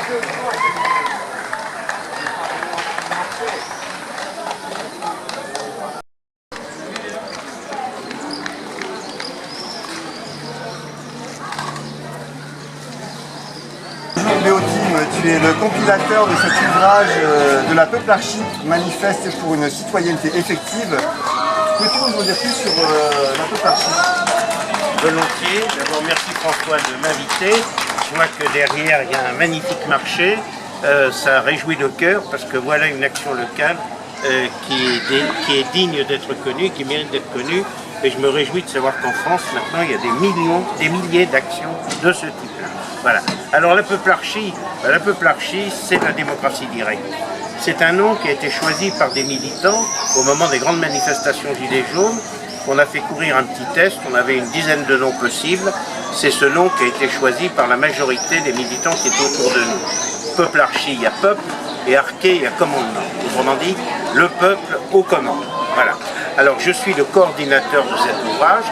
Léotime, tu es le compilateur de cet ouvrage de la Peuplarchie, manifeste pour une citoyenneté effective. Peux-tu nous en dire plus sur la Peuplarchie? Volontiers. D'abord, merci François de m'inviter. Je vois que derrière, il y a un magnifique marché. Ça réjouit le cœur parce que voilà une action locale qui est digne d'être connue, qui mérite d'être connue. Et je me réjouis de savoir qu'en France, maintenant, il y a des milliers d'actions de ce type-là. Voilà. Alors la Peuplarchie, c'est la démocratie directe. C'est un nom qui a été choisi par des militants au moment des grandes manifestations Gilets jaunes. On a fait courir un petit test, on avait une dizaine de noms possibles. C'est ce nom qui a été choisi par la majorité des militants qui étaient autour de nous. Peuplarchie, il y a peuple, et arché, il y a commandement. Autrement dit, le peuple aux commandes. Voilà. Alors je suis le coordinateur de cet ouvrage,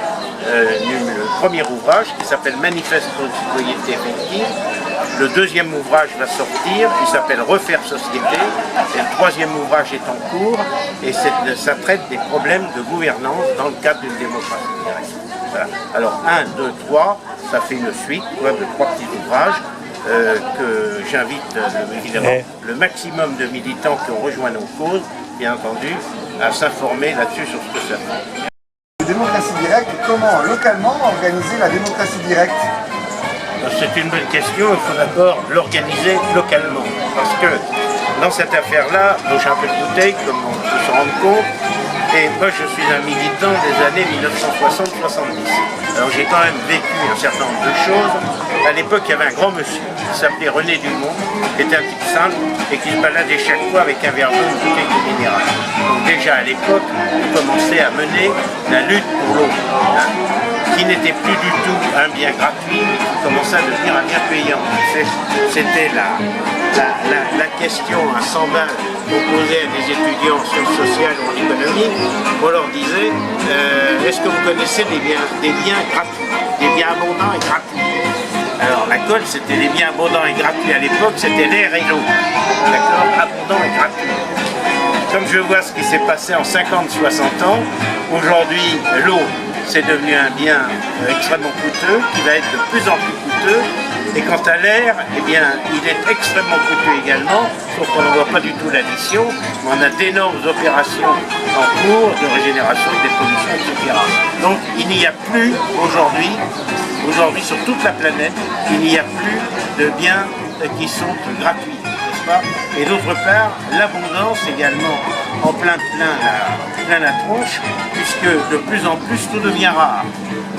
le premier ouvrage qui s'appelle Manifeste pour une citoyenneté effective. Le deuxième ouvrage va sortir, il s'appelle Refaire société. Et le troisième ouvrage est en cours et ça traite des problèmes de gouvernance dans le cadre d'une démocratie directe. Voilà. Alors 1, 2, 3, ça fait une suite de 3 petits ouvrages que j'invite évidemment le maximum de militants qui ont rejoint nos causes, bien entendu, à s'informer là-dessus sur ce que ça fait. Démocratie directe, comment localement organiser la démocratie directe? C'est une bonne question, il faut d'abord l'organiser localement. Parce que dans cette affaire-là, j'ai un peu de bouteille, comme on peut se rendre compte, et moi je suis un militant des années 1960-70. Alors j'ai quand même vécu un certain nombre de choses. À l'époque, il y avait un grand monsieur qui s'appelait René Dumont, qui était un type simple et qui se baladait chaque fois avec un verre d'eau, une bouteille de minéral. Donc déjà à l'époque, on commençait à mener la lutte pour l'eau, qui n'était plus du tout un bien gratuit, mais qui commençait à devenir un bien payant. C'était la question à 100 balles qu'on posait à des étudiants en sciences sociales ou en économie. On leur disait, est-ce que vous connaissez des biens gratuits, des biens abondants et gratuits? Alors la colle, c'était des biens abondants et gratuits à l'époque, c'était l'air et l'eau. D'accord, abondant et gratuit. Comme je vois ce qui s'est passé en 50-60 ans, aujourd'hui l'eau c'est devenu un bien extrêmement coûteux, qui va être de plus en plus coûteux. Et quant à l'air, eh bien, il est extrêmement coûteux également, sauf qu'on ne voit pas du tout l'addition. On a d'énormes opérations en cours de régénération, de dépollution, etc. Donc il n'y a plus aujourd'hui sur toute la planète, il n'y a plus de biens qui sont gratuits, n'est-ce pas? Et d'autre part, l'abondance également en plein la tronche, puisque de plus en plus tout devient rare.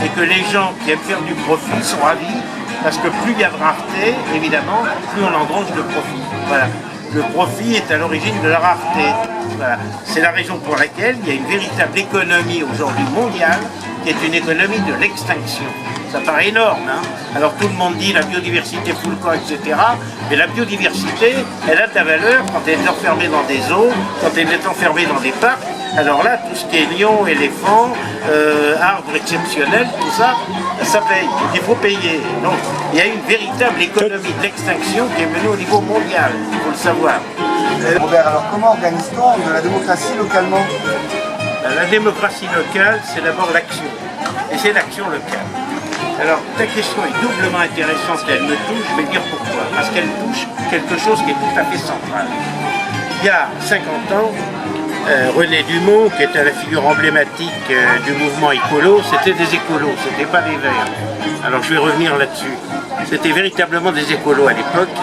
Et que les gens qui aiment faire du profit sont ravis, parce que plus il y a de rareté, évidemment, plus on engrange de profit. Voilà. Le profit est à l'origine de la rareté. Voilà. C'est la raison pour laquelle il y a une véritable économie aujourd'hui mondiale, qui est une économie de l'extinction. Ça paraît énorme, hein? Alors tout le monde dit la biodiversité fout le camp, etc. Mais la biodiversité, elle a de la valeur quand elle est enfermée dans des zoos, quand elle est enfermée dans des parcs. Alors là, tout ce qui est lion, éléphant, arbres exceptionnels, tout ça, ça paye. Il faut payer. Donc il y a une véritable économie de l'extinction qui est venue au niveau mondial, il faut le savoir. Robert, alors comment organise-t-on de la démocratie localement? La démocratie locale, c'est d'abord l'action. Et c'est l'action locale. Alors, ta question est doublement intéressante et elle me touche, je vais dire pourquoi. Parce qu'elle touche quelque chose qui est tout à fait central. Il y a 50 ans, René Dumont, qui était la figure emblématique du mouvement écolo, c'était des écolos, c'était pas des verts. Alors je vais revenir là-dessus. C'était véritablement des écolos à l'époque,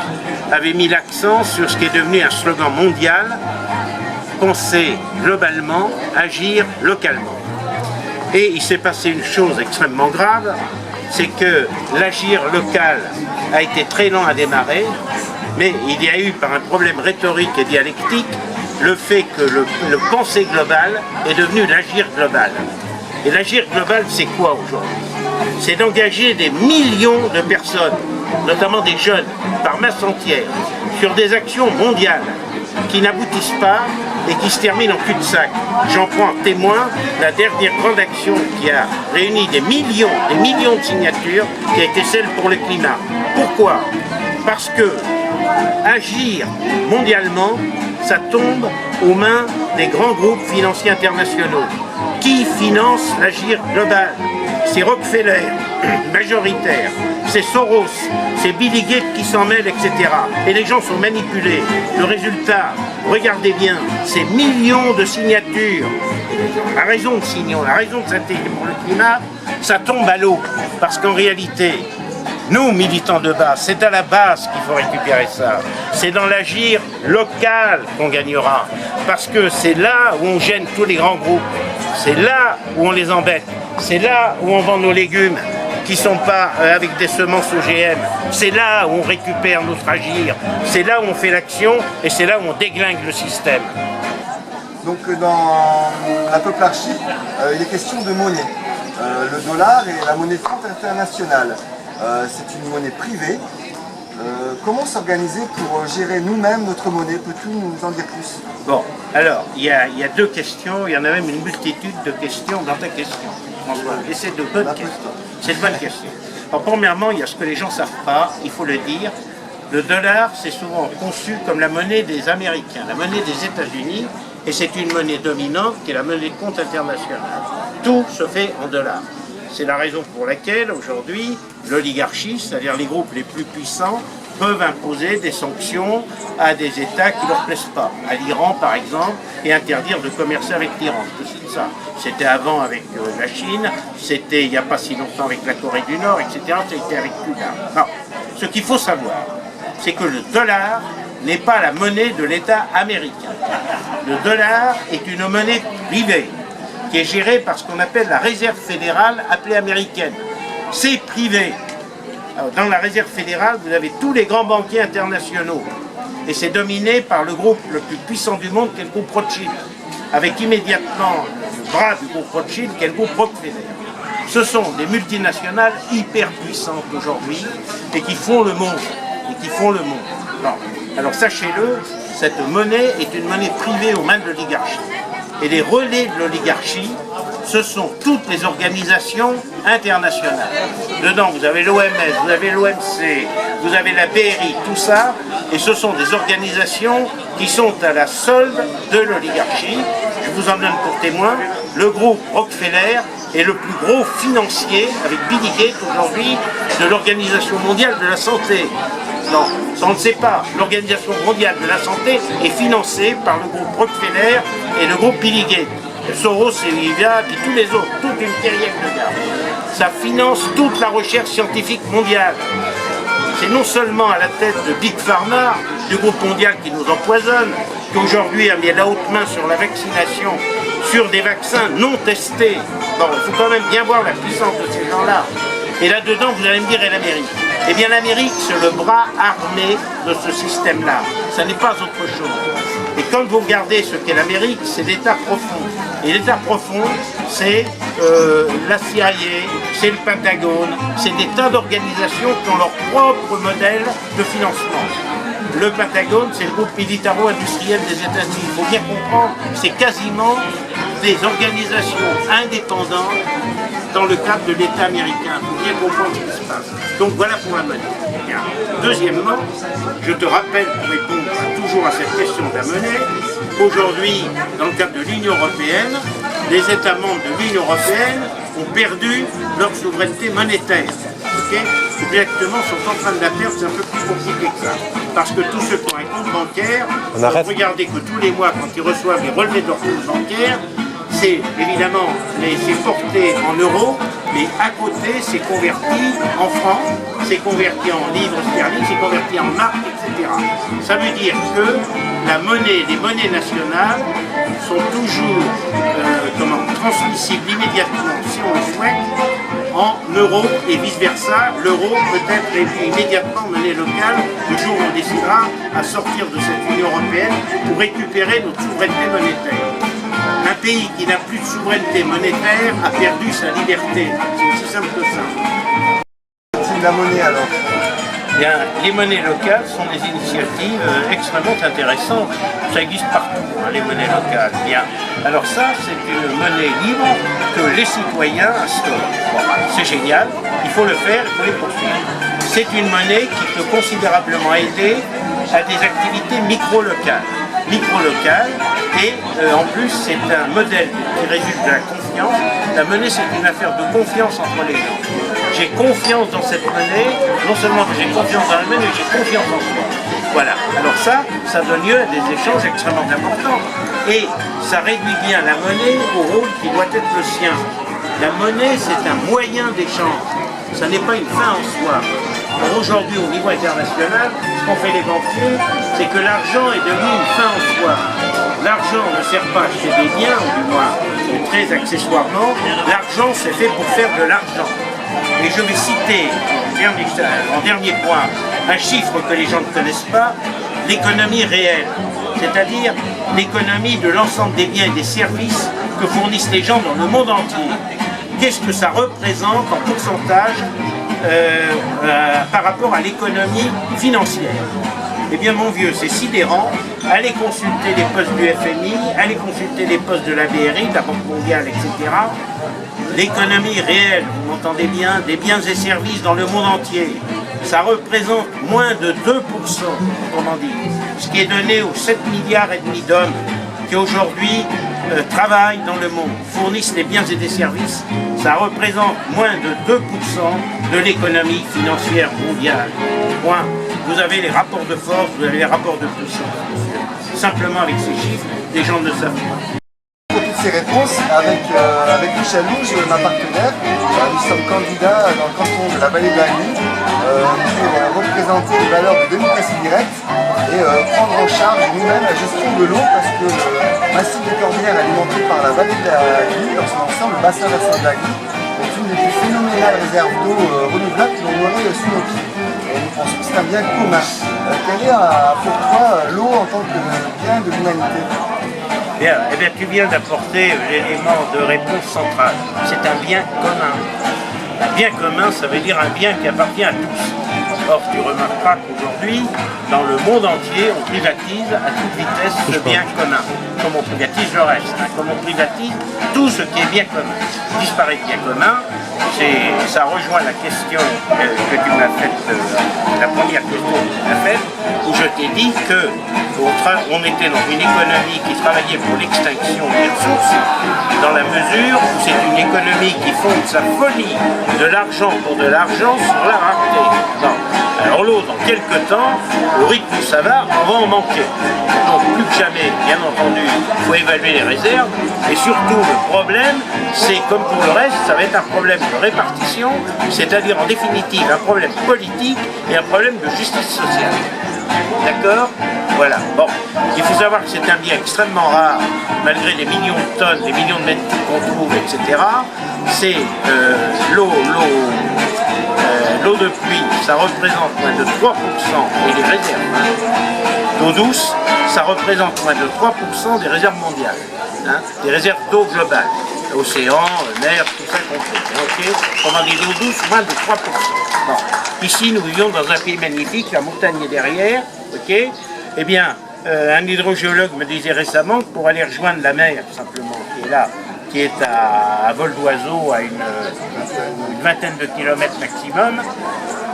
avaient mis l'accent sur ce qui est devenu un slogan mondial, penser globalement, agir localement. Et il s'est passé une chose extrêmement grave, c'est que l'agir local a été très lent à démarrer, mais il y a eu, par un problème rhétorique et dialectique, le fait que le penser global est devenu l'agir global. Et l'agir global, c'est quoi aujourd'hui? C'est d'engager des millions de personnes, notamment des jeunes, par masse entière, sur des actions mondiales qui n'aboutissent pas et qui se terminent en cul-de-sac. J'en prends témoin la dernière grande action qui a réuni des millions de signatures, qui a été celle pour le climat. Pourquoi? Parce que agir mondialement, ça tombe aux mains des grands groupes financiers internationaux. Qui finance l'agir global? C'est Rockefeller, majoritaire, c'est Soros, c'est Billy Gates qui s'en mêle, etc. Et les gens sont manipulés. Le résultat, regardez bien, c'est millions de signatures. La raison de signons, la raison de s'intégrer pour le climat, ça tombe à l'eau. Parce qu'en réalité, nous, militants de base, c'est à la base qu'il faut récupérer ça. C'est dans l'agir local qu'on gagnera. Parce que c'est là où on gêne tous les grands groupes. C'est là où on les embête. C'est là où on vend nos légumes qui ne sont pas avec des semences OGM. C'est là où on récupère notre agir. C'est là où on fait l'action et c'est là où on déglingue le système. Donc dans la Peuple-Archi, il est question de monnaie. Le dollar est la monnaie de compte internationale. C'est une monnaie privée. Comment s'organiser pour gérer nous-mêmes notre monnaie? Peux-tu nous en dire plus? Bon, alors, il y a deux questions, il y en a même une multitude de questions dans ta question, François. Et c'est de bonnes questions. C'est de bonnes questions. Alors, premièrement, il y a ce que les gens ne savent pas, il faut le dire. Le dollar, c'est souvent conçu comme la monnaie des Américains, la monnaie des États-Unis, et c'est une monnaie dominante qui est la monnaie de compte internationale. Tout se fait en dollars. C'est la raison pour laquelle aujourd'hui l'oligarchie, c'est-à-dire les groupes les plus puissants, peuvent imposer des sanctions à des États qui ne leur plaisent pas. À l'Iran par exemple, et interdire de commercer avec l'Iran. Ça. C'était avant avec la Chine, c'était il n'y a pas si longtemps avec la Corée du Nord, etc. C'était avec Cuba. Non. Ce qu'il faut savoir, c'est que le dollar n'est pas la monnaie de l'État américain. Le dollar est une monnaie privée, qui est gérée par ce qu'on appelle la réserve fédérale appelée américaine. C'est privé. Alors, dans la réserve fédérale, vous avez tous les grands banquiers internationaux. Et c'est dominé par le groupe le plus puissant du monde, qui est le groupe Rothschild. Avec immédiatement le bras du groupe Rothschild, qui est le groupe Rockefeller. Ce sont des multinationales hyper puissantes aujourd'hui et qui font le monde. Non. Alors sachez-le, cette monnaie est une monnaie privée aux mains de l'oligarchie. Et les relais de l'oligarchie, ce sont toutes les organisations internationales. Dedans, vous avez l'OMS, vous avez l'OMC, vous avez la BRI, tout ça, et ce sont des organisations qui sont à la solde de l'oligarchie. Je vous en donne pour témoin, le groupe Rockefeller est le plus gros financier, avec Billy Gates aujourd'hui, de l'Organisation mondiale de la santé. Non, ça on ne sait pas. L'Organisation mondiale de la santé est financée par le groupe Rockefeller et le groupe Billy Gates. Soros et Livia, puis tous les autres, toute une carrière de gars. Ça finance toute la recherche scientifique mondiale. C'est non seulement à la tête de Big Pharma, du groupe mondial qui nous empoisonne, qui aujourd'hui a mis la haute main sur la vaccination, sur des vaccins non testés. Bon, il faut quand même bien voir la puissance de ces gens-là. Et là-dedans, vous allez me dire, et l'Amérique? Eh bien, l'Amérique, c'est le bras armé de ce système-là. Ça n'est pas autre chose. Et quand vous regardez ce qu'est l'Amérique, c'est l'État profond. Et l'État profond, c'est la CIA, c'est le Pentagone, c'est des tas d'organisations qui ont leur propre modèle de financement. Le Pentagone, c'est le groupe militaro-industriel des États-Unis. Il faut bien comprendre, c'est quasiment des organisations indépendantes dans le cadre de l'État américain. Il faut bien comprendre ce qui se passe. Donc voilà pour la monnaie. Bien. Deuxièmement, je te rappelle, pour répondre toujours à cette question de la monnaie, aujourd'hui, dans le cadre de l'Union européenne, les États membres de l'Union européenne ont perdu leur souveraineté monétaire. Okay, exactement, sont en train de la perdre, c'est un peu plus compliqué que ça. Parce que tous ceux qui ont un compte bancaire, regardez que tous les mois, quand ils reçoivent les relevés de leur compte bancaire, c'est évidemment, c'est porté en euros, mais à côté, c'est converti en francs, c'est converti en livres sterling, c'est converti en marques, etc. Ça veut dire que la monnaie, les monnaies nationales sont toujours transmissibles immédiatement, si on le souhaite, en euros et vice-versa. L'euro peut être élu immédiatement monnaie locale le jour où on décidera à sortir de cette Union européenne pour récupérer notre souveraineté monétaire. Un pays qui n'a plus de souveraineté monétaire a perdu sa liberté. C'est aussi simple que ça. C'est la monnaie alors? Bien, les monnaies locales sont des initiatives extrêmement intéressantes. Ça existe partout, hein, les monnaies locales. Bien. Alors ça, c'est une monnaie libre que les citoyens instaurent. Bon, c'est génial, il faut le faire, il faut les poursuivre. C'est une monnaie qui peut considérablement aider à des activités micro-locales. Et en plus c'est un modèle qui résulte de la confiance. La monnaie c'est une affaire de confiance entre les gens. J'ai confiance dans cette monnaie, non seulement que j'ai confiance dans la monnaie, mais j'ai confiance en soi. Voilà, alors ça donne lieu à des échanges extrêmement importants. Et ça réduit bien la monnaie au rôle qui doit être le sien. La monnaie c'est un moyen d'échange, ça n'est pas une fin en soi. Aujourd'hui, au niveau international, ce qu'ont fait les banquiers, c'est que l'argent est devenu une fin en soi. L'argent ne sert pas à acheter des biens, ou du moins très accessoirement. L'argent, c'est fait pour faire de l'argent. Et je vais citer, en dernier point, un chiffre que les gens ne connaissent pas, l'économie réelle. C'est-à-dire l'économie de l'ensemble des biens et des services que fournissent les gens dans le monde entier. Qu'est-ce que ça représente en pourcentage par rapport à l'économie financière? Eh bien mon vieux, c'est sidérant. Allez consulter les postes du FMI, allez consulter les postes de la BRI, de la Banque mondiale, etc. L'économie réelle, vous m'entendez bien, des biens et services dans le monde entier, ça représente moins de 2%, autrement dit, ce qui est donné aux 7 milliards et demi d'hommes qui aujourd'hui travaillent dans le monde, fournissent des biens et des services, ça représente moins de 2% de l'économie financière mondiale. Point. Vous avez les rapports de force, vous avez les rapports de puissance. Simplement avec ces chiffres, les gens ne savent pas. Pour toutes ces réponses, avec Michel Louge, ma partenaire, nous sommes candidats dans le canton de la Vallée de la Nuit pour représenter les valeurs de démocratie directe et prendre en charge nous-mêmes la gestion de l'eau parce que le massif des Corbières alimenté par la Vallée de la Nuit, dans son ensemble, le bassin versant de la Nuit, est une des plus phénoménales réserves d'eau renouvelable que l'on aurait sous nos pieds. Et nous pensons que c'est un bien commun. Quelle est pour toi l'eau en tant que bien de l'humanité? Bien, eh bien, tu viens d'apporter l'élément de réponse centrale. C'est un bien commun. Un bien commun, ça veut dire un bien qui appartient à tous. Or, tu remarqueras qu'aujourd'hui, dans le monde entier, on privatise à toute vitesse ce bien commun. Comme on privatise le reste, comme on privatise tout ce qui est bien commun. Disparaît le bien commun, ça rejoint la question que tu m'as faite, la première question que tu m'as faite, où je t'ai dit que on était dans une économie qui travaillait pour l'extinction des ressources, dans la mesure où c'est une économie qui fonde sa folie de l'argent pour de l'argent sur la rareté. Non. Alors l'eau, dans quelques temps, au rythme où ça va, on va en manquer. Donc plus que jamais, bien entendu, il faut évaluer les réserves. Et surtout, le problème, c'est comme pour le reste, ça va être un problème de répartition, c'est-à-dire en définitive un problème politique et un problème de justice sociale. D'accord? Voilà. Bon, il faut savoir que c'est un bien extrêmement rare, malgré les millions de tonnes, les millions de mètres cubes qu'on trouve, etc. C'est l'eau de pluie, ça représente moins de 3%, et les réserves d'eau douce, ça représente moins de 3% des réserves mondiales, des réserves d'eau globales, océan, mer, tout ça compris. Okay. Comment dit l'eau douce, moins de 3%. Bon. Ici, nous vivons dans un pays magnifique, la montagne est derrière, ok. Eh bien, un hydrogéologue me disait récemment que pour aller rejoindre la mer, simplement, qui est là, qui est à vol d'oiseau à une vingtaine de kilomètres maximum,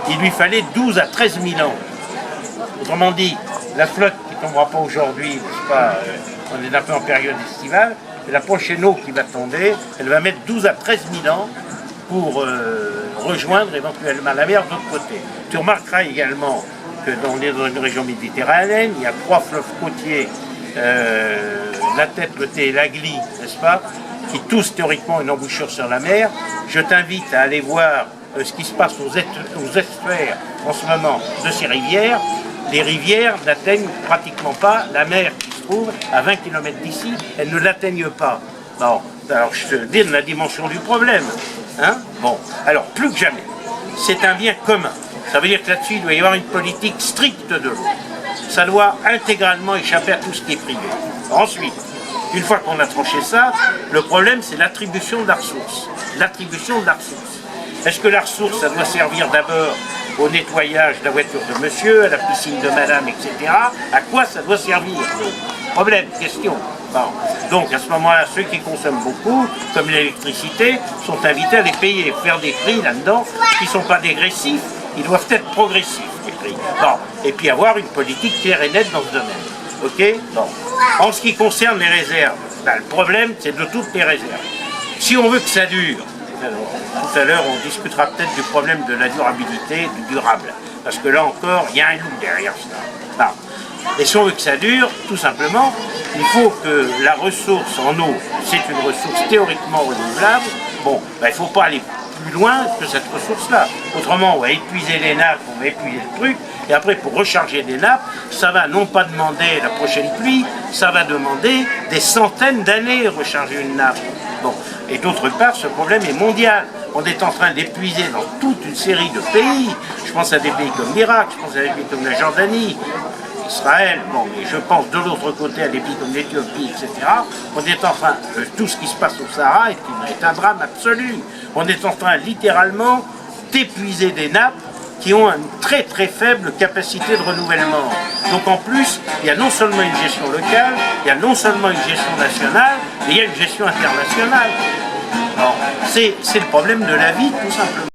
il lui fallait 12 à 13 000 ans. Autrement dit, la flotte qui ne tombera pas aujourd'hui, on est un peu en période estivale, et la prochaine eau qui va tomber, elle va mettre 12 à 13 000 ans pour rejoindre éventuellement la mer de l'autre côté. Tu remarqueras également que on est dans une région méditerranéenne, il y a 3 fleuves côtiers, la Tête, le Thé et la Glie, n'est-ce pas, qui tous théoriquement une embouchure sur la mer. Je t'invite à aller voir ce qui se passe aux estuaires en ce moment de ces rivières. Les rivières n'atteignent pratiquement pas la mer qui se trouve à 20 km d'ici, elles ne l'atteignent pas. Bon, alors je te dis la dimension du problème. Hein? Bon, alors plus que jamais, c'est un bien commun. Ça veut dire que là-dessus, il doit y avoir une politique stricte de l'eau. Ça doit intégralement échapper à tout ce qui est privé. Ensuite, une fois qu'on a tranché ça, le problème c'est l'attribution de la ressource. L'attribution de la ressource. Est-ce que la ressource, ça doit servir d'abord au nettoyage de la voiture de monsieur, à la piscine de madame, etc. À quoi ça doit servir? Problème, question. Bon. Donc à ce moment-là, ceux qui consomment beaucoup, comme l'électricité, sont invités à les payer, faire des prix là-dedans qui ne sont pas dégressifs, ils doivent être progressifs, les prix. Bon. Et puis avoir une politique claire et nette dans ce domaine. Ok? Bon. En ce qui concerne les réserves, ben, le problème, c'est de toutes les réserves. Si on veut que ça dure, alors, tout à l'heure, on discutera peut-être du problème de la durabilité, du durable. Parce que là encore, il y a un loup derrière ça. Non. Et si on veut que ça dure, tout simplement, il faut que la ressource en eau, c'est une ressource théoriquement renouvelable. Bon, ben, il ne faut pas aller plus loin que cette ressource-là. Autrement, on va épuiser les nappes, on va épuiser le truc, et après, pour recharger des nappes, ça va non pas demander la prochaine pluie, ça va demander des centaines d'années recharger une nappe. Bon. Et d'autre part, ce problème est mondial. On est en train d'épuiser dans toute une série de pays. Je pense à des pays comme l'Irak, je pense à des pays comme la Jordanie, Israël, bon, mais je pense de l'autre côté à des pays comme l'Éthiopie, etc. On est en train, tout ce qui se passe au Sahara est un drame absolu. On est en train littéralement d'épuiser des nappes qui ont une très très faible capacité de renouvellement. Donc en plus, il y a non seulement une gestion locale, il y a non seulement une gestion nationale, mais il y a une gestion internationale. C'est le problème de la vie, tout simplement.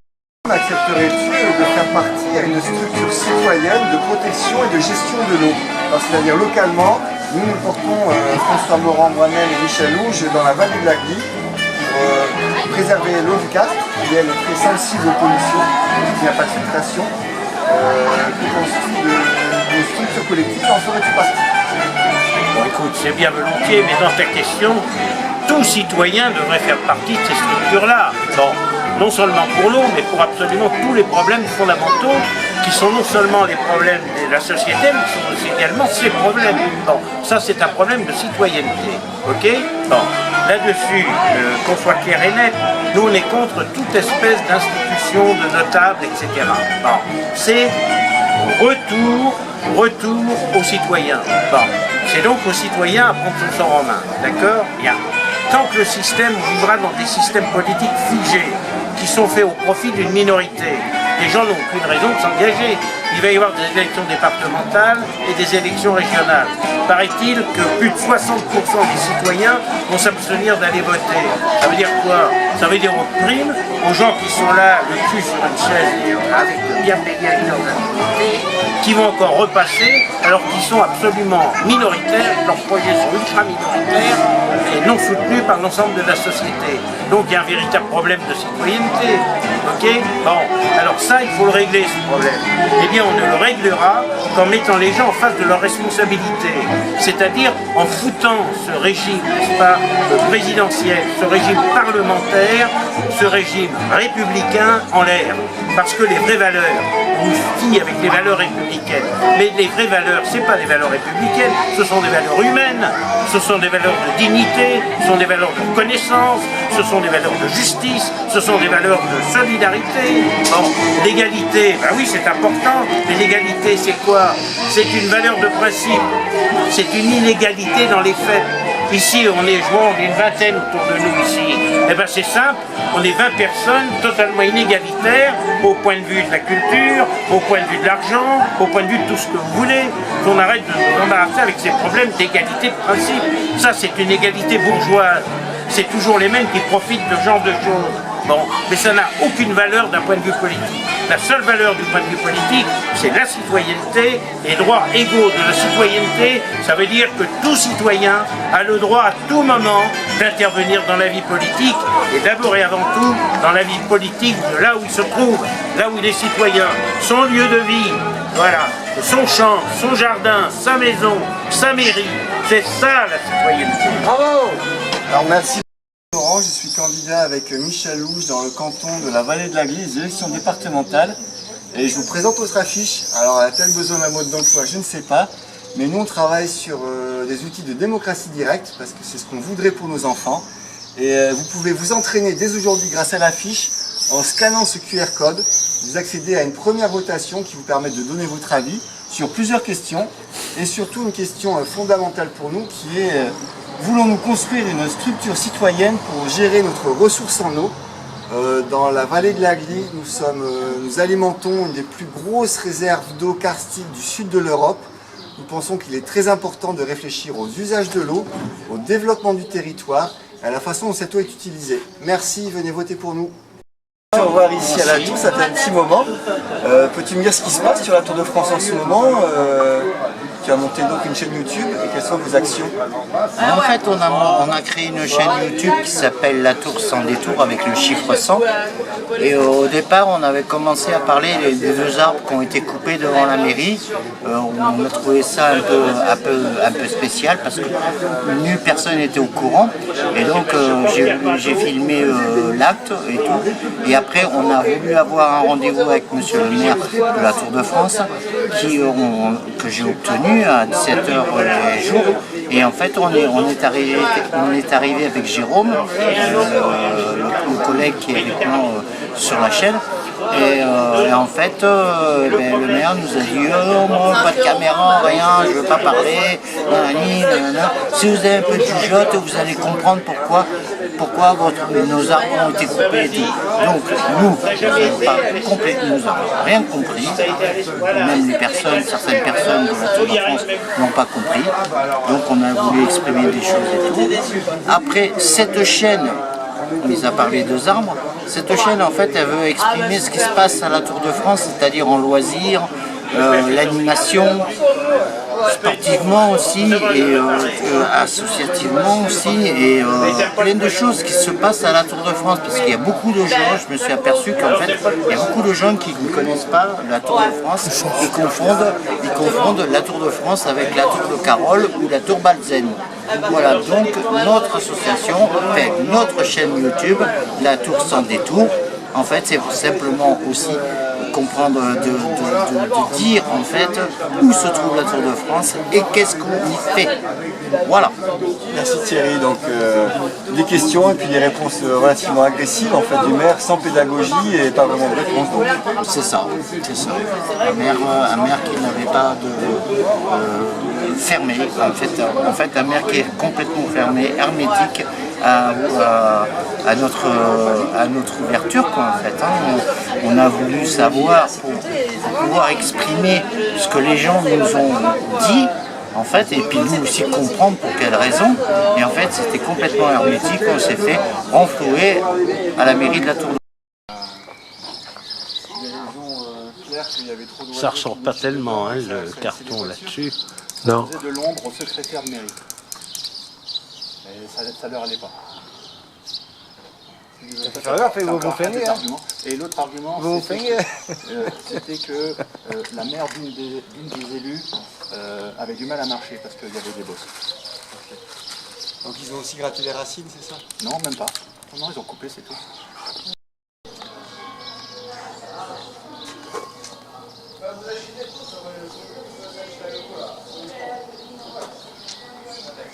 Accepterais-tu de faire partie à une structure citoyenne de protection et de gestion de l'eau? C'est-à-dire localement, nous portons François Morand, moi-même et Michel Louge dans la vallée de la Glie pour préserver l'eau du Castres, qui elle est très sensible aux pollutions, il n'y a pas de filtration. Que penses-tu de structures collectives, en ferais-tu partie? Bon écoute, c'est bien volontiers, mais dans ta question, tout citoyen devrait faire partie de ces structures-là. Bon, non seulement pour l'eau, mais pour absolument tous les problèmes fondamentaux qui sont non seulement les problèmes de la société, mais qui sont aussi également ses problèmes. Bon, ça c'est un problème de citoyenneté, ok? Bon, là-dessus, qu'on soit clair et net, nous on est contre toute espèce d'institution, de notable, etc. Bon, c'est retour aux citoyens. Bon, c'est donc aux citoyens à prendre son sort en main, d'accord? Bien. Tant que le système vivra dans des systèmes politiques figés, qui sont faits au profit d'une minorité, les gens n'ont aucune raison de s'engager. Il va y avoir des élections départementales et des élections régionales. Paraît-il que plus de 60% des citoyens vont s'abstenir d'aller voter. Ça veut dire quoi? Ça veut dire aux primes, aux gens qui sont là, le cul sur une chaise, avec bien payé à une heure d'activité, qui vont encore repasser alors qu'ils sont absolument minoritaires, leurs projets sont ultra minoritaires et non soutenus par l'ensemble de la société. Donc il y a un véritable problème de citoyenneté. Ok? Bon, alors ça, il faut le régler ce problème. Eh bien, on ne le réglera qu'en mettant les gens en face de leurs responsabilités. C'est-à-dire en foutant ce régime, n'est-ce pas, présidentiel, ce régime parlementaire, ce régime républicain en l'air. Parce que les vraies valeurs, on vit avec les valeurs républicaines. Mais les vraies valeurs, ce n'est pas des valeurs républicaines, ce sont des valeurs humaines, ce sont des valeurs de dignité, ce sont des valeurs de reconnaissance, ce sont des valeurs de justice, ce sont des valeurs de solidarité. Bon, l'égalité, ben oui c'est important, mais l'égalité c'est quoi? C'est une valeur de principe, c'est une inégalité dans les faits. Ici, on est une vingtaine autour de nous ici. Eh bien c'est simple, on est 20 personnes totalement inégalitaires au point de vue de la culture, au point de vue de l'argent, au point de vue de tout ce que vous voulez. Qu'on arrête de nous embarrasser avec ces problèmes d'égalité de principe. Ça c'est une égalité bourgeoise. C'est toujours les mêmes qui profitent de ce genre de choses. Bon, mais ça n'a aucune valeur d'un point de vue politique. La seule valeur du point de vue politique, c'est la citoyenneté, les droits égaux de la citoyenneté. Ça veut dire que tout citoyen a le droit à tout moment d'intervenir dans la vie politique, et d'abord et avant tout dans la vie politique de là où il se trouve, là où il est citoyen, son lieu de vie, voilà, son champ, son jardin, sa maison, sa mairie. C'est ça la citoyenneté. Bravo! Alors merci. Je suis candidat avec Michel Louge dans le canton de la Vallée de la Glie, les élections départementales. Et je vous présente notre affiche. Alors, a-t-elle besoin d'un mode d'emploi? Je ne sais pas. Mais nous, on travaille sur des outils de démocratie directe, parce que c'est ce qu'on voudrait pour nos enfants. Et vous pouvez vous entraîner dès aujourd'hui grâce à l'affiche. En scannant ce QR code, vous accédez à une première votation qui vous permet de donner votre avis sur plusieurs questions. Et surtout une question fondamentale pour nous qui est... voulons-nous construire une structure citoyenne pour gérer notre ressource en eau? Dans la vallée de la Glie, nous alimentons une des plus grosses réserves d'eau karstique du sud de l'Europe. Nous pensons qu'il est très important de réfléchir aux usages de l'eau, au développement du territoire et à la façon dont cette eau est utilisée. Merci, venez voter pour nous. Te revoir ici à la Tour, ça fait un petit moment. Peux-tu me dire ce qui se passe sur la Tour de France en ce moment? Tu as monté donc une chaîne YouTube et quelles sont vos actions? En fait, on a créé une chaîne YouTube qui s'appelle La Tour sans détour avec le chiffre 100. Et au départ, on avait commencé à parler des deux arbres qui ont été coupés devant la mairie. On a trouvé ça un peu spécial parce que nulle personne n'était au courant. Et donc, j'ai filmé l'acte et tout. Et après, on a voulu avoir un rendez-vous avec monsieur le maire de la Tour de France que j'ai obtenu à 17h le jour. Et en fait, on est arrivé avec Jérôme, le collègue qui est avec nous sur la chaîne. Et en fait, le maire nous a dit oh, moi, pas de caméra, rien, je ne veux pas parler, nanani, nanana. Si vous avez un peu de jugeote, vous allez comprendre pourquoi nos arbres ont été coupés et tout. Donc nous n'avons rien compris, même certaines personnes de la Tour de France n'ont pas compris. Donc on a voulu exprimer des choses et tout. Après, cette chaîne, mis à part les deux arbres, cette chaîne en fait elle veut exprimer ce qui se passe à la Tour de France, c'est-à-dire en loisirs, l'animation, sportivement aussi et associativement aussi et plein de choses qui se passent à la Tour de France parce qu'il y a beaucoup de gens, je me suis aperçu qu'en fait il y a beaucoup de gens qui ne connaissent pas la Tour de France et confondent la Tour de France avec la Tour de Carol ou la Tour Balzen. Voilà, donc notre association fait notre chaîne YouTube, La Tour sans détour. En fait, c'est simplement aussi comprendre, de dire en fait où se trouve la Tour de France et qu'est-ce qu'on y fait. Voilà. Merci Thierry. Donc des questions et puis des réponses relativement agressives en fait du maire, sans pédagogie et pas vraiment de réponse. C'est ça, c'est ça. Un maire qui n'avait pas de fermé, en fait un maire qui est complètement fermé, hermétique à notre ouverture quoi, en fait. Hein. On a voulu savoir pour pouvoir exprimer ce que les gens nous ont dit. En fait, et puis nous aussi comprendre pour quelles raisons. Et en fait, c'était complètement hermétique. On s'est fait renflouer à la mairie de la Tour de France. Ça ressort pas tellement, hein, le carton là-dessus. Non. De l'ombre au secrétaire de mairie. Et ça leur allait pas. Et l'autre argument, c'était que la mère d'une des élus avait du mal à marcher parce qu'il y avait des bosses. Donc ils ont aussi gratté les racines, c'est ça? Non, même pas. Non, ils ont coupé, c'est tout.